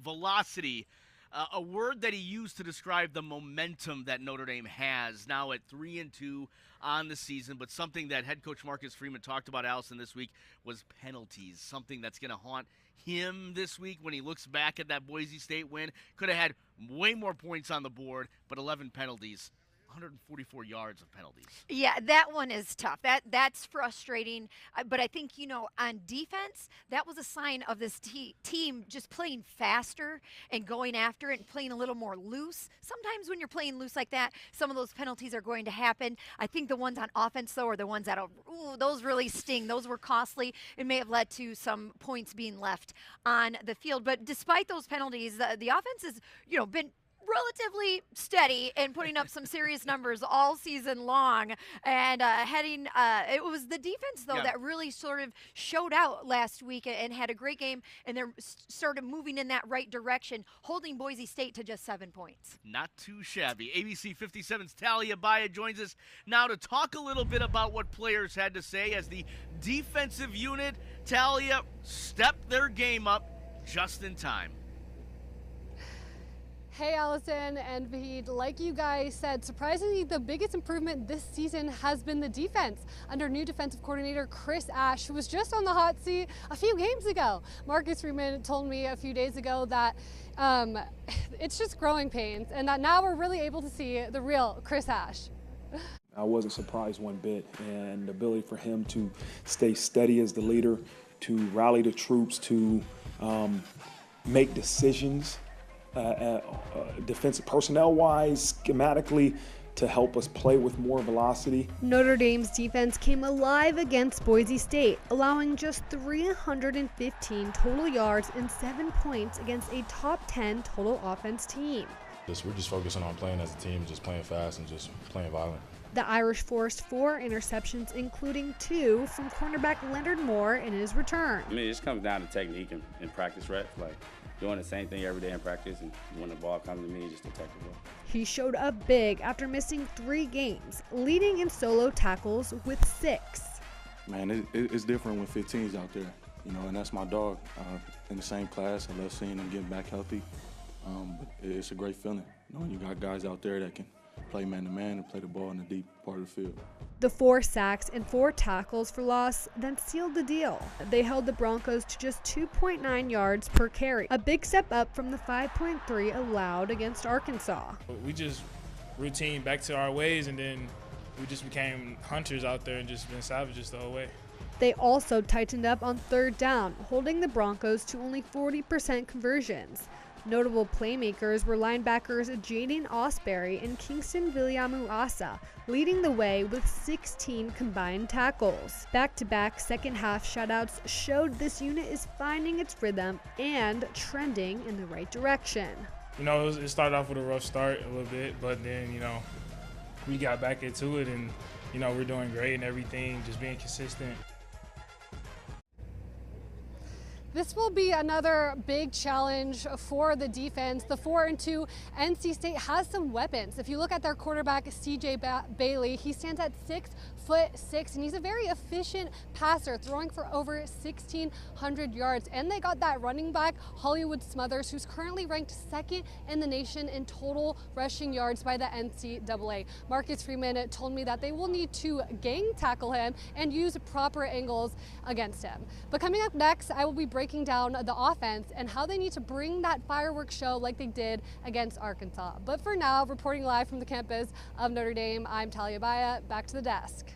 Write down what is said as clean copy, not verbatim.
velocity, a word that he used to describe the momentum that Notre Dame has now at 3-2 on the season. But something that head coach Marcus Freeman talked about, Allison, this week was penalties. Something that's going to haunt him this week when he looks back at that Boise State win. Could have had way more points on the board, but 11 penalties. 144 yards of penalties. Yeah, that one is tough. That's frustrating. But I think, on defense, that was a sign of this team just playing faster and going after it and playing a little more loose. Sometimes when you're playing loose like that, some of those penalties are going to happen. I think the ones on offense, though, are the ones that those really sting. Those were costly. It may have led to some points being left on the field. But despite those penalties, the offense has, been relatively steady and putting up some serious numbers all season long, and it was the defense though that really sort of showed out last week and had a great game, and they're sort of moving in that right direction, holding Boise State to just 7 points. Not too shabby. ABC 57's Talia Baya joins us now to talk a little bit about what players had to say as the defensive unit, Talia, stepped their game up just in time. Hey, Allison and Vahid, like you guys said, surprisingly, the biggest improvement this season has been the defense under new defensive coordinator Chris Ash, who was just on the hot seat a few games ago. Marcus Freeman told me a few days ago that it's just growing pains and that now we're really able to see the real Chris Ash. I wasn't surprised one bit, and the ability for him to stay steady as the leader, to rally the troops, to make decisions defensive personnel-wise, schematically, to help us play with more velocity. Notre Dame's defense came alive against Boise State, allowing just 315 total yards and 7 points against a top 10 total offense team. We're just focusing on playing as a team, just playing fast and just playing violent. The Irish forced 4 interceptions, including 2 from cornerback Leonard Moore in his return. I mean, it just comes down to technique and practice reps. Like, doing the same thing every day in practice, and when the ball comes to me, just attack the ball. He showed up big after missing 3 games, leading in solo tackles with 6. Man, it's different when 15's out there, and that's my dog in the same class. I love seeing them getting back healthy. But it's a great feeling, knowing you got guys out there that can play man-to-man and play the ball in the deep part of the field. The 4 sacks and 4 tackles for loss then sealed the deal. They held the Broncos to just 2.9 yards per carry, a big step up from the 5.3 allowed against Arkansas. We just routine back to our ways, and then we just became hunters out there and just been savages the whole way. They also tightened up on 3rd down, holding the Broncos to only 40% conversions. Notable playmakers were linebackers Jaden Osbury and Kingston Viliamu-Asa, leading the way with 16 combined tackles. Back-to-back second-half shutouts showed this unit is finding its rhythm and trending in the right direction. It started off with a rough start a little bit, but then, we got back into it, and, we're doing great and everything, just being consistent. This will be another big challenge for the defense. The 4-2 NC State has some weapons. If you look at their quarterback, CJ Bailey, he stands at 6'6", and he's a very efficient passer, throwing for over 1,600 yards. And they got that running back, Hollywood Smothers, who's currently ranked 2nd in the nation in total rushing yards by the NCAA. Marcus Freeman told me that they will need to gang tackle him and use proper angles against him. But coming up next, I will be breaking down the offense and how they need to bring that fireworks show like they did against Arkansas. But for now, reporting live from the campus of Notre Dame, I'm Talia Baya. Back to the desk.